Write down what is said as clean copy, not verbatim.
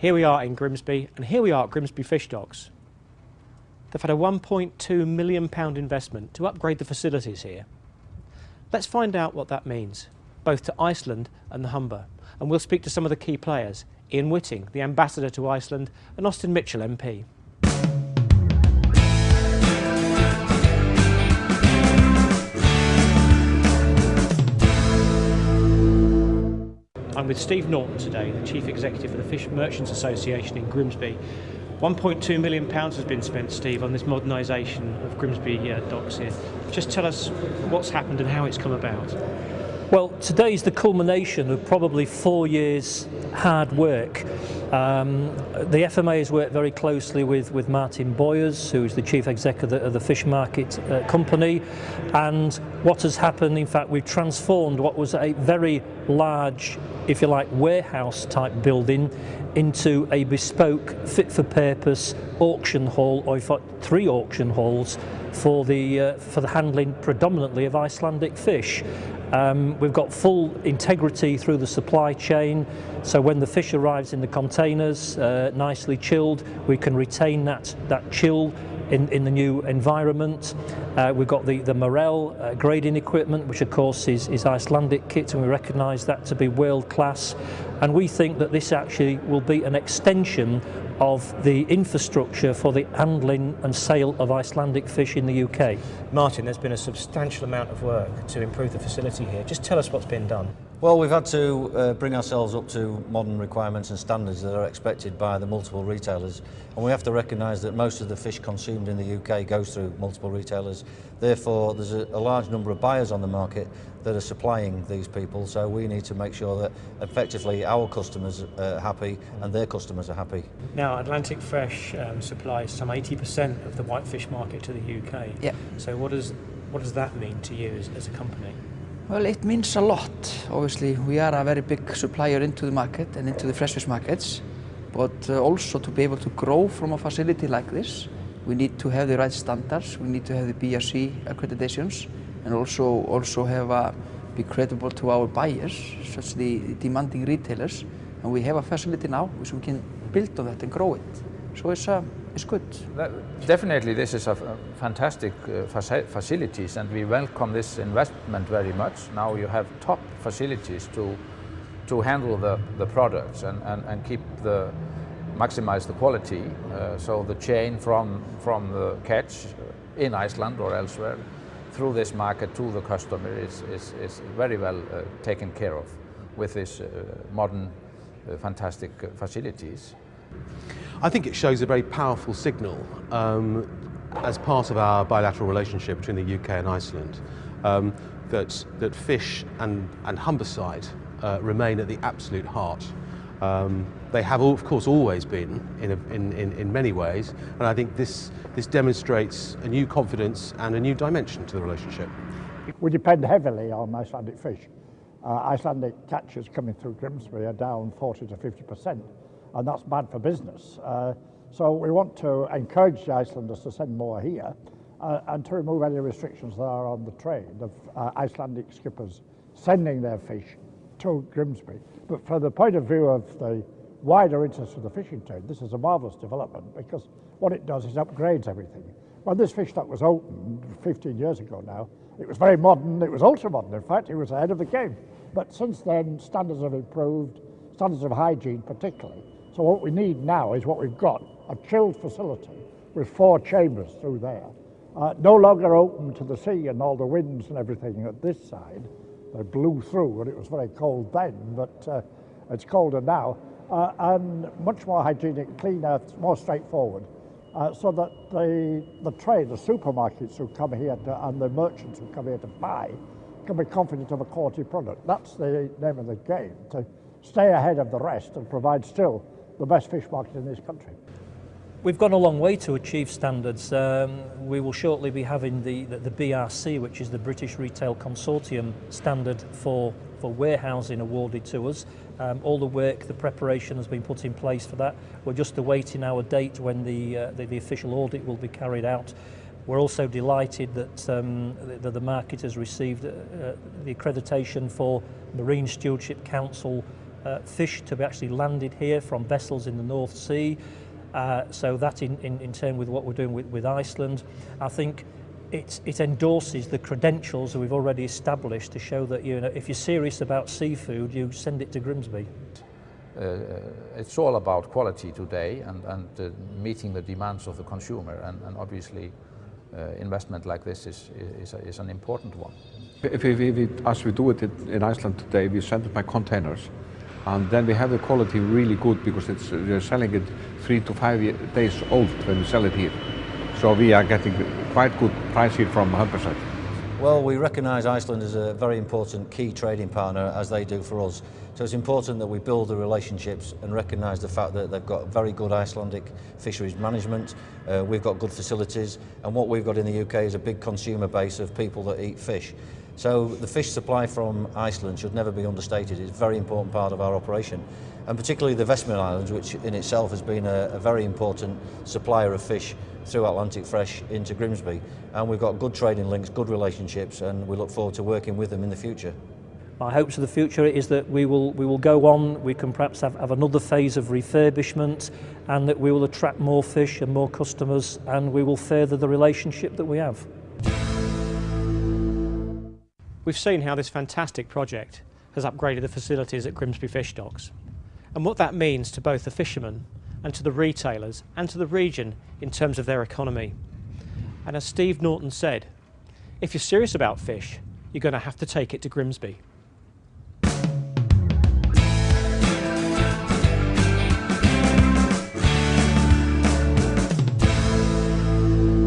Here we are in Grimsby, and here we are at Grimsby Fish Docks. They've had a £1.2 million investment to upgrade the facilities here. Let's find out what that means, both to Iceland and the Humber. And we'll speak to some of the key players, Ian Whitting, the ambassador to Iceland, and Austin Mitchell, MP. I'm with Steve Norton today, the Chief Executive of the Fish Merchants Association in Grimsby. £1.2 million has been spent, Steve, on this modernisation of Grimsby docks here. Just tell us what's happened and how it's come about. Well, today's the culmination of probably 4 years hard work. The FMA has worked very closely with Martin Boyers, who's the Chief Executive of the Fish Market Company, and what has happened, in fact, we've transformed what was a very large, if you like, warehouse type building into a bespoke, fit for purpose auction hall, or in fact 3 auction halls for the handling predominantly of Icelandic fish. We've got full integrity through the supply chain, so when the fish arrives in the containers, nicely chilled, we can retain that chill in the new environment. We've got the Morel grading equipment, which of course is Icelandic kit, and we recognise that to be world class. And we think that this actually will be an extension of the infrastructure for the handling and sale of Icelandic fish in the UK. Martin, there's been a substantial amount of work to improve the facility here. Just tell us what's been done. Well, we've had to bring ourselves up to modern requirements and standards that are expected by the multiple retailers, and we have to recognise that most of the fish consumed in the UK goes through multiple retailers. Therefore, there's a large number of buyers on the market that are supplying these people, so we need to make sure that effectively our customers are happy and their customers are happy. Now, Atlantic Fresh supplies some 80% of the whitefish market to the UK. Yeah. So what does that mean to you as a company? Well, it means a lot. Obviously, we are a very big supplier into the market and into the freshfish markets, but also to be able to grow from a facility like this, we need to have the right standards, we need to have the BRC accreditations, and also be credible to our buyers, such the demanding retailers. And we have a facility now, which we can build on that and grow it. So it's good. Definitely, this is a fantastic facilities, and we welcome this investment very much. Now you have top facilities to handle the products and maximize the quality. So the chain from the catch in Iceland or elsewhere through this market to the customer is very well taken care of with this modern, fantastic facilities. I think it shows a very powerful signal as part of our bilateral relationship between the UK and Iceland that fish and Humberside remain at the absolute heart. They have, of course, always been in many ways, and I think this demonstrates a new confidence and a new dimension to the relationship. We depend heavily on Icelandic fish. Icelandic catches coming through Grimsby are down 40 to 50%, and that's bad for business. So we want to encourage the Icelanders to send more here and to remove any restrictions that are on the trade of Icelandic skippers sending their fish to Grimsby. But from the point of view of the wider interest of the fishing trade, this is a marvellous development, because what it does is upgrades everything. When this fish dock was opened 15 years ago now, it was very modern, it was ultra modern, in fact, it was ahead of the game. But since then, standards have improved, standards of hygiene particularly. So what we need now is what we've got, a chilled facility with 4 chambers through there. No longer open to the sea and all the winds and everything at this side. They blew through and it was very cold then, but it's colder now. And much more hygienic, cleaner, more straightforward. So that the trade, the supermarkets who come here and the merchants who come here to buy can be confident of a quality product. That's the name of the game, to stay ahead of the rest and provide still the best fish market in this country. We've gone a long way to achieve standards. We will shortly be having the BRC, which is the British Retail Consortium standard for warehousing, awarded to us. All the work, the preparation has been put in place for that. We're just awaiting our date when the official audit will be carried out. We're also delighted that the market has received the accreditation for Marine Stewardship Council fish to be actually landed here from vessels in the North Sea. So that in turn with what we're doing with Iceland, I think it endorses the credentials that we've already established to show that, you know, if you're serious about seafood, you send it to Grimsby. It's all about quality today and meeting the demands of the consumer, and obviously investment like this is an important one. As we do it in Iceland today, we send it by containers, and then we have the quality really good because we're selling it 3 to 5 days old when we sell it here. So we are getting quite good price here from Humberside. Well, we recognise Iceland as a very important key trading partner, as they do for us. So it's important that we build the relationships and recognise the fact that they've got very good Icelandic fisheries management, we've got good facilities, and what we've got in the UK is a big consumer base of people that eat fish. So the fish supply from Iceland should never be understated. It's a very important part of our operation, and particularly the Vestmannaeyjar Islands, which in itself has been a very important supplier of fish through Atlantic Fresh into Grimsby, and we've got good trading links, good relationships, and we look forward to working with them in the future. My hopes for the future is that we will go on, we can perhaps have another phase of refurbishment, and that we will attract more fish and more customers, and we will further the relationship that we have. We've seen how this fantastic project has upgraded the facilities at Grimsby Fish Docks, and what that means to both the fishermen and to the retailers and to the region in terms of their economy. And as Steve Norton said, if you're serious about fish, you're going to have to take it to Grimsby.